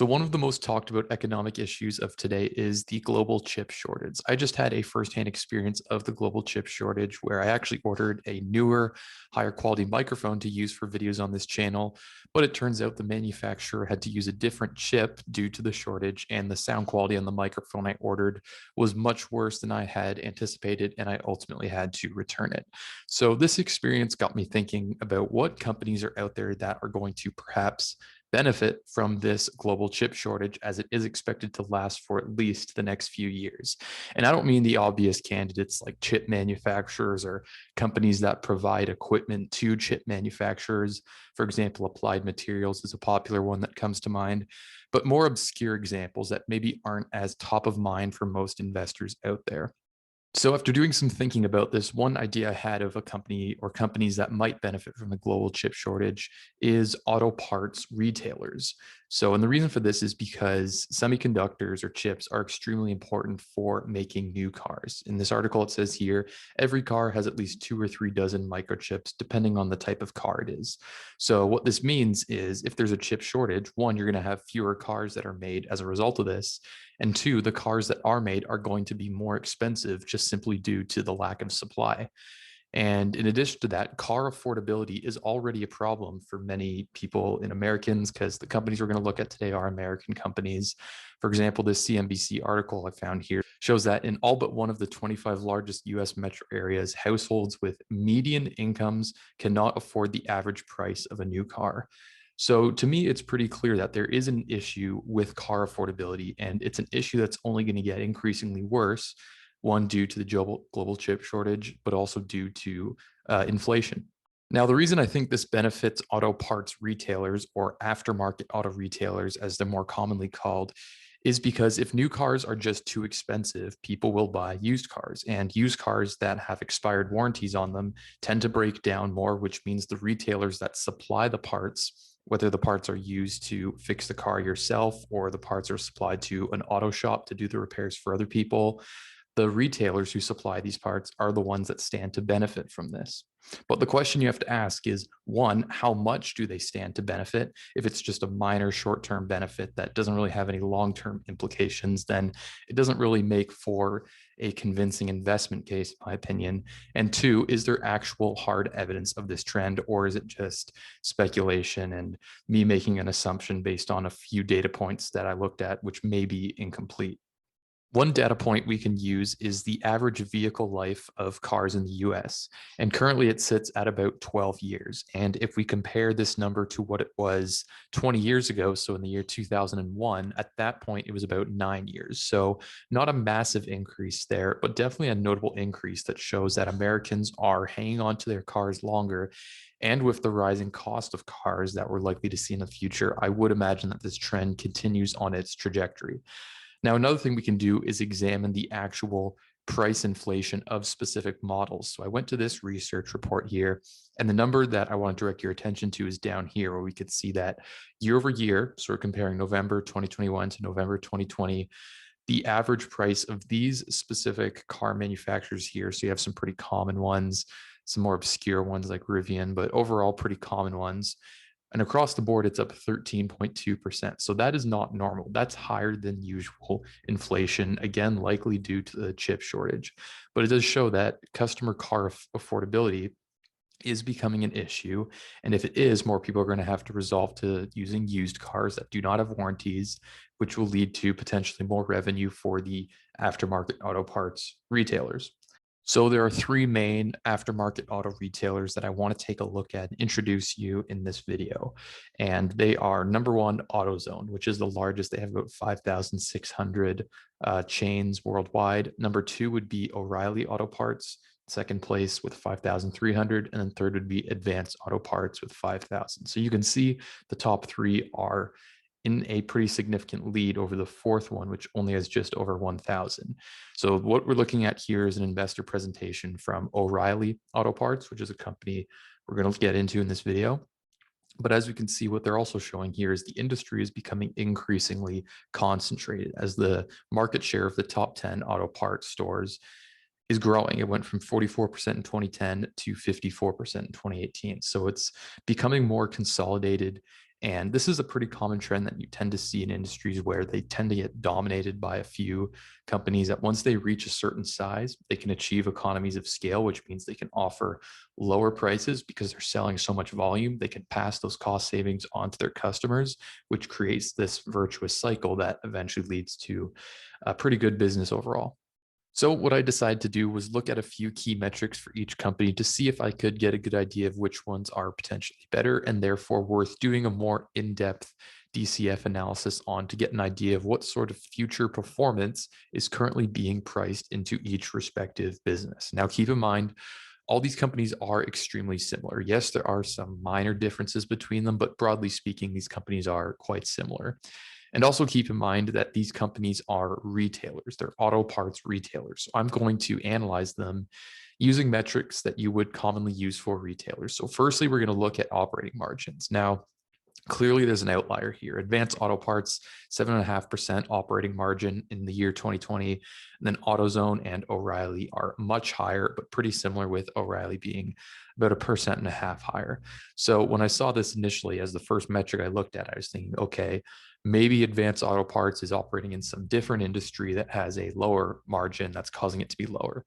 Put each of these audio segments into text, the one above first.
So one of the most talked about economic issues of today is the global chip shortage. I just had a firsthand experience of the global chip shortage where I actually ordered a newer, higher quality microphone to use for videos on this channel, but it turns out the manufacturer had to use a different chip due to the shortage, and the sound quality on the microphone I ordered was much worse than I had anticipated, and I ultimately had to return it. So this experience got me thinking about what companies are out there that are going to perhaps benefit from this global chip shortage, as it is expected to last for at least the next few years. And I don't mean the obvious candidates like chip manufacturers or companies that provide equipment to chip manufacturers. For example, Applied Materials is a popular one that comes to mind, but more obscure examples that maybe aren't as top of mind for most investors out there. So after doing some thinking about this, one idea I had of a company or companies that might benefit from the global chip shortage is auto parts retailers. And the reason for this is because semiconductors or chips are extremely important for making new cars. In this article, it says here, every car has at least 2 or 3 dozen microchips, depending on the type of car it is. So what this means is if there's a chip shortage, one, you're going to have fewer cars that are made as a result of this. And two, the cars that are made are going to be more expensive just simply due to the lack of supply. And in addition to that, car affordability is already a problem for many people in Americans because the companies we're going to look at today are American companies. For example, this CNBC article I found here shows that in all but one of the 25 largest US metro areas, households with median incomes cannot afford the average price of a new car. So to me, it's pretty clear that there is an issue with car affordability, and it's an issue that's only going to get increasingly worse, one due to the global chip shortage, but also due to inflation. Now, the reason I think this benefits auto parts retailers or aftermarket auto retailers, as they're more commonly called, is because if new cars are just too expensive, people will buy used cars. And used cars that have expired warranties on them tend to break down more, which means the retailers that supply the parts, whether the parts are used to fix the car yourself or the parts are supplied to an auto shop to do the repairs for other people, the retailers who supply these parts are the ones that stand to benefit from this. But the question you have to ask is, one, how much do they stand to benefit? If it's just a minor short-term benefit that doesn't really have any long-term implications, then it doesn't really make for a convincing investment case, in my opinion. And two, is there actual hard evidence of this trend, or is it just speculation and me making an assumption based on a few data points that I looked at, which may be incomplete? One data point we can use is the average vehicle life of cars in the US. And currently it sits at about 12 years. And if we compare this number to what it was 20 years ago, so in the year 2001, at that point it was about 9 years. So not a massive increase there, but definitely a notable increase that shows that Americans are hanging on to their cars longer. And with the rising cost of cars that we're likely to see in the future, I would imagine that this trend continues on its trajectory. Now, another thing we can do is examine the actual price inflation of specific models. So I went to this research report here, and the number that I want to direct your attention to is down here, where we could see that year over year, so we're comparing November 2021 to November 2020, the average price of these specific car manufacturers here. So you have some pretty common ones, some more obscure ones like Rivian, but overall pretty common ones. And across the board, it's up 13.2%. So that is not normal. That's higher than usual inflation, again, likely due to the chip shortage. But it does show that customer car affordability is becoming an issue. And if it is, more people are going to have to resolve to using used cars that do not have warranties, which will lead to potentially more revenue for the aftermarket auto parts retailers. So there are three main aftermarket auto retailers that I want to take a look at and introduce you in this video. And they are number one, AutoZone, which is the largest. They have about 5,600 chains worldwide. Number two would be O'Reilly Auto Parts, second place with 5,300. And then third would be Advanced Auto Parts with 5,000. So you can see the top three are in a pretty significant lead over the fourth one, which only has just over 1,000. So what we're looking at here is an investor presentation from O'Reilly Auto Parts, which is a company we're going to get into in this video. But as we can see, what they're also showing here is the industry is becoming increasingly concentrated as the market share of the top 10 auto parts stores is growing. It went from 44% in 2010 to 54% in 2018. So it's becoming more consolidated. And this is a pretty common trend that you tend to see in industries where they tend to get dominated by a few companies that once they reach a certain size, they can achieve economies of scale, which means they can offer lower prices because they're selling so much volume. They can pass those cost savings on to their customers, which creates this virtuous cycle that eventually leads to a pretty good business overall. So what I decided to do was look at a few key metrics for each company to see if I could get a good idea of which ones are potentially better and therefore worth doing a more in-depth DCF analysis on to get an idea of what sort of future performance is currently being priced into each respective business. Now, keep in mind, all these companies are extremely similar. Yes, there are some minor differences between them, but broadly speaking, these companies are quite similar. And also keep in mind that these companies are retailers. They're auto parts retailers. So I'm going to analyze them using metrics that you would commonly use for retailers. So firstly, we're going to look at operating margins. Now, clearly there's an outlier here. Advanced Auto Parts, 7.5% operating margin in the year 2020. And then AutoZone and O'Reilly are much higher, but pretty similar, with O'Reilly being about 1.5% higher. So when I saw this initially as the first metric I looked at, I was thinking, okay, maybe Advanced Auto Parts is operating in some different industry that has a lower margin that's causing it to be lower.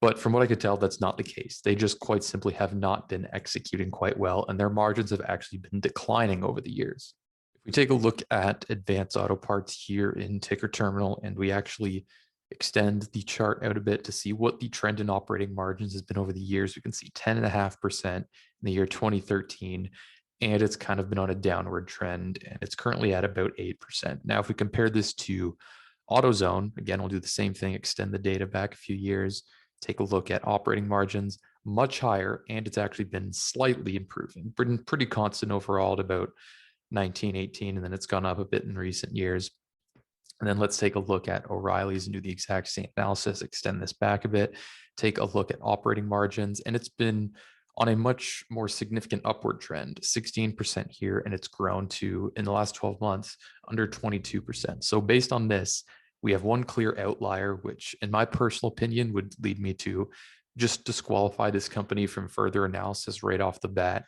But from what I could tell, that's not the case. They just quite simply have not been executing quite well, and their margins have actually been declining over the years. If we take a look at Advanced Auto Parts here in Ticker Terminal, and we actually extend the chart out a bit to see what the trend in operating margins has been over the years, we can see 10.5% in the year 2013, and it's kind of been on a downward trend, and it's currently at about 8%. Now, if we compare this to AutoZone, again, we'll do the same thing, extend the data back a few years, take a look at operating margins, much higher, and it's actually been slightly improving, pretty constant overall at about 19, 18, and then it's gone up a bit in recent years. And then let's take a look at O'Reilly's and do the exact same analysis, extend this back a bit, take a look at operating margins, and it's been on a much more significant upward trend, 16% here, and it's grown to, in the last 12 months, under 22%. So based on this, we have one clear outlier, which in my personal opinion would lead me to just disqualify this company from further analysis right off the bat.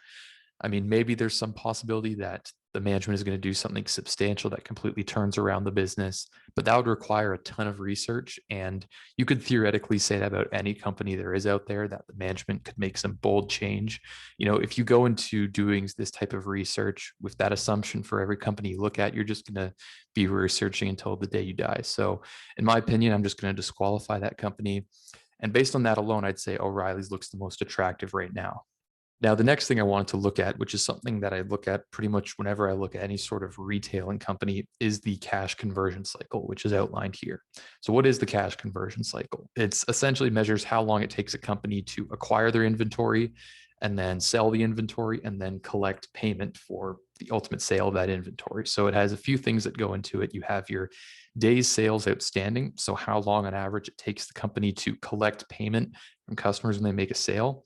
I mean, maybe there's some possibility that the management is going to do something substantial that completely turns around the business, but that would require a ton of research. And you could theoretically say that about any company there is out there, that the management could make some bold change. You know, if you go into doing this type of research with that assumption for every company you look at, you're just going to be researching until the day you die. So in my opinion, I'm just going to disqualify that company. And based on that alone, I'd say O'Reilly's looks the most attractive right now. Now, the next thing I wanted to look at, which is something that I look at pretty much whenever I look at any sort of retailing company, is the cash conversion cycle, which is outlined here. So what is the cash conversion cycle? It's essentially measures how long it takes a company to acquire their inventory and then sell the inventory and then collect payment for the ultimate sale of that inventory. So it has a few things that go into it. You have your days sales outstanding. So how long on average it takes the company to collect payment from customers when they make a sale.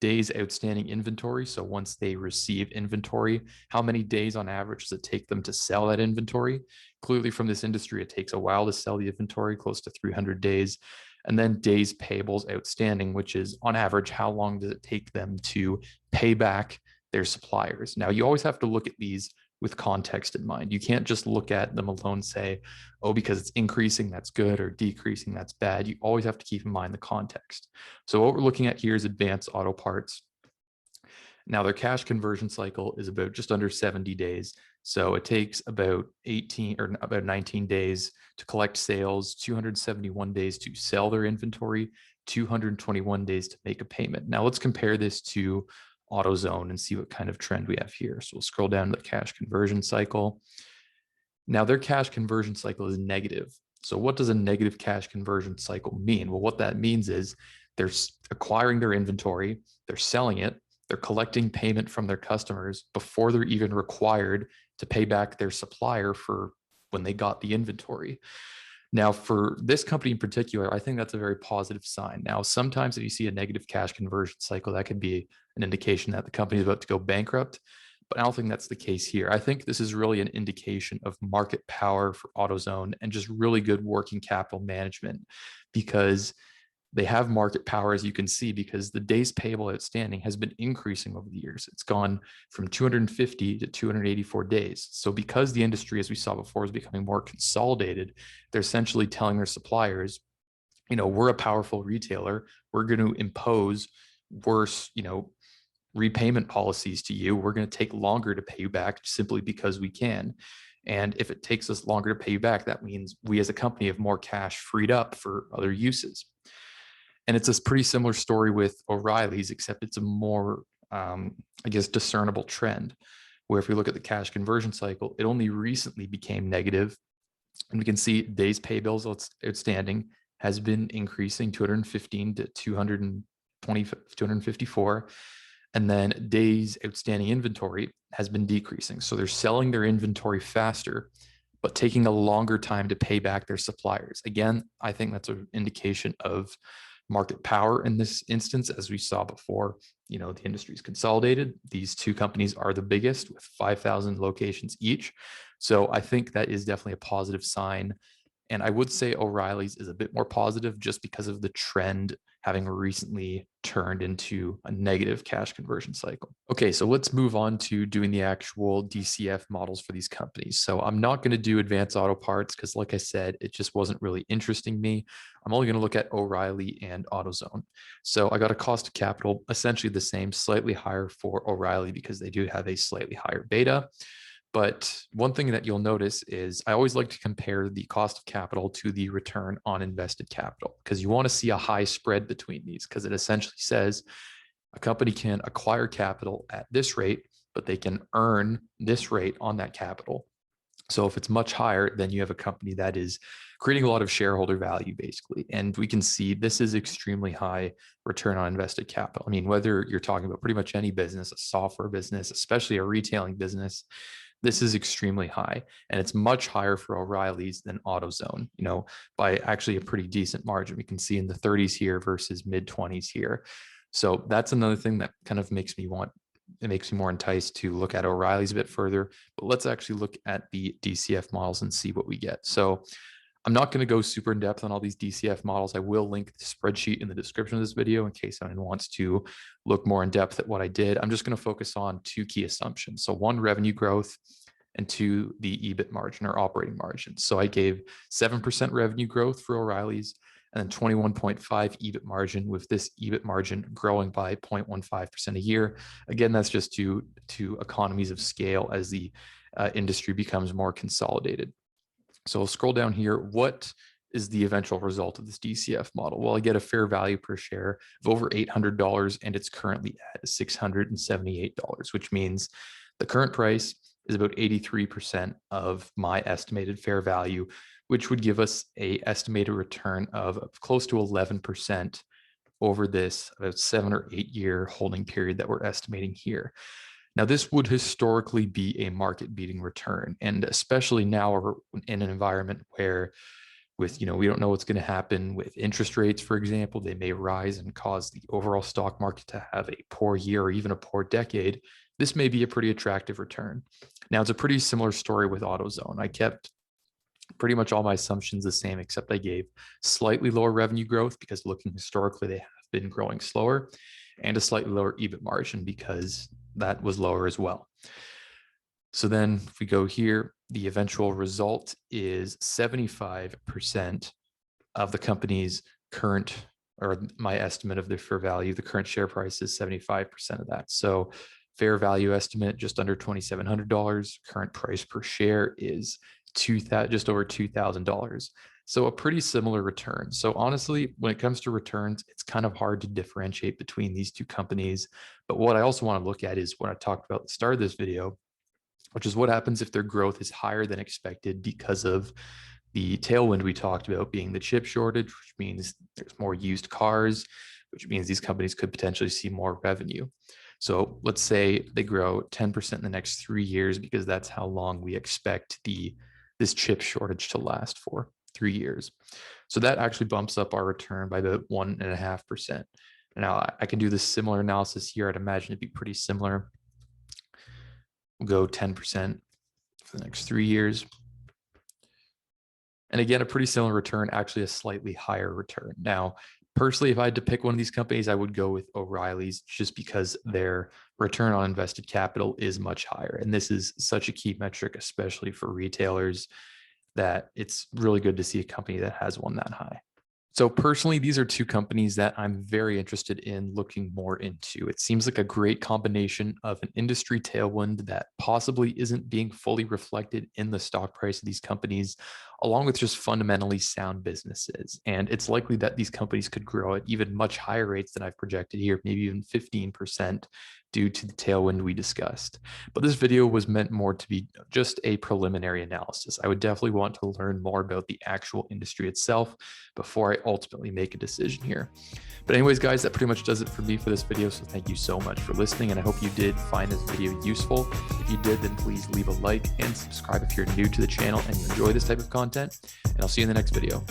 Days outstanding inventory. So once they receive inventory, how many days on average does it take them to sell that inventory? Clearly from this industry, it takes a while to sell the inventory, close to 300 days. And then days payables outstanding, which is on average, how long does it take them to pay back their suppliers? Now, you always have to look at these with context in mind. You can't just look at them alone and say, oh, because it's increasing, that's good, or decreasing, that's bad. You always have to keep in mind the context. So what we're looking at here is Advanced Auto Parts. Now their cash conversion cycle is about just under 70 days. So it takes about 18 or about 19 days to collect sales, 271 days to sell their inventory, 221 days to make a payment. Now let's compare this to AutoZone and see what kind of trend we have here. So we'll scroll down to the cash conversion cycle. Now their cash conversion cycle is negative. So what does a negative cash conversion cycle mean? Well, what that means is they're acquiring their inventory, they're selling it, they're collecting payment from their customers before they're even required to pay back their supplier for when they got the inventory. Now, for this company in particular, I think that's a very positive sign. Now, sometimes if you see a negative cash conversion cycle, that could be an indication that the company is about to go bankrupt. But I don't think that's the case here. I think this is really an indication of market power for AutoZone and just really good working capital management, because They have market power, as you can see, because the days payable outstanding has been increasing over the years. It's gone from 250 to 284 days. So because the industry, as we saw before, is becoming more consolidated, they're essentially telling their suppliers, we're a powerful retailer. We're going to impose worse, repayment policies to you. We're going to take longer to pay you back simply because we can. And if it takes us longer to pay you back, that means we as a company have more cash freed up for other uses. And it's a pretty similar story with O'Reilly's, except it's a more, discernible trend, where if we look at the cash conversion cycle, it only recently became negative. And we can see days pay bills outstanding has been increasing 215 to 220, 254. And then days outstanding inventory has been decreasing. So they're selling their inventory faster, but taking a longer time to pay back their suppliers. Again, I think that's an indication of market power in this instance. As we saw before, the industry's consolidated. These two companies are the biggest with 5,000 locations each. So I think that is definitely a positive sign. And I would say O'Reilly's is a bit more positive just because of the trend having recently turned into a negative cash conversion cycle. Okay, so let's move on to doing the actual DCF models for these companies. So I'm not going to do Advanced Auto Parts because, like I said, it just wasn't really interesting me. I'm only going to look at O'Reilly and AutoZone. So I got a cost of capital essentially the same, slightly higher for O'Reilly because they do have a slightly higher beta. But one thing that you'll notice is I always like to compare the cost of capital to the return on invested capital, because you want to see a high spread between these, because it essentially says a company can acquire capital at this rate, but they can earn this rate on that capital. So if it's much higher, then you have a company that is creating a lot of shareholder value, basically. And we can see this is extremely high return on invested capital. I mean, whether you're talking about pretty much any business, a software business, especially a retailing business, this is extremely high, and it's much higher for O'Reilly's than AutoZone, by actually a pretty decent margin. We can see in the 30s here versus mid 20s here. So that's another thing that kind of makes me more enticed to look at O'Reilly's a bit further. But let's actually look at the DCF models and see what we get. So I'm not going to go super in depth on all these DCF models. I will link the spreadsheet in the description of this video in case anyone wants to look more in depth at what I did. I'm just going to focus on two key assumptions. So one, revenue growth, and two, the EBIT margin or operating margin. So I gave 7% revenue growth for O'Reilly's and then 21.5 EBIT margin, with this EBIT margin growing by 0.15% a year. Again, that's just due to economies of scale as the industry becomes more consolidated. So I'll scroll down here. What is the eventual result of this DCF model? Well, I get a fair value per share of over $800, and it's currently at $678, which means the current price is about 83% of my estimated fair value, which would give us an estimated return of close to 11% over this about 7 or 8 year holding period that we're estimating here. Now, this would historically be a market-beating return, and especially now we're in an environment where we don't know what's going to happen with interest rates, for example. They may rise and cause the overall stock market to have a poor year or even a poor decade. This may be a pretty attractive return. Now, it's a pretty similar story with AutoZone. I kept pretty much all my assumptions the same, except I gave slightly lower revenue growth because looking historically, they have been growing slower, and a slightly lower EBIT margin because that was lower as well. So then if we go here, the eventual result is 75% of the company's current, or my estimate of the fair value, the current share price is 75% of that. So fair value estimate, just under $2,700. Current price per share is just over $2,000. So a pretty similar return. So honestly, when it comes to returns, it's kind of hard to differentiate between these two companies. But what I also want to look at is what I talked about at the start of this video, which is what happens if their growth is higher than expected because of the tailwind we talked about being the chip shortage, which means there's more used cars, which means these companies could potentially see more revenue. So let's say they grow 10% in the next 3 years, because that's how long we expect this chip shortage to last for, 3 years. So that actually bumps up our return by about 1.5%. Now I can do this similar analysis here. I'd imagine it'd be pretty similar. We'll go 10% for the next 3 years. And again, a pretty similar return, actually a slightly higher return. Now, Personally, if I had to pick one of these companies, I would go with O'Reilly's just because their return on invested capital is much higher. And this is such a key metric, especially for retailers, that it's really good to see a company that has one that high. So personally, these are two companies that I'm very interested in looking more into. It seems like a great combination of an industry tailwind that possibly isn't being fully reflected in the stock price of these companies, along with just fundamentally sound businesses. And it's likely that these companies could grow at even much higher rates than I've projected here, maybe even 15% due to the tailwind we discussed. But this video was meant more to be just a preliminary analysis. I would definitely want to learn more about the actual industry itself before I ultimately make a decision here. But anyways, guys, that pretty much does it for me for this video. So thank you so much for listening. And I hope you did find this video useful. If you did, then please leave a like and subscribe if you're new to the channel and you enjoy this type of content. And I'll see you in the next video.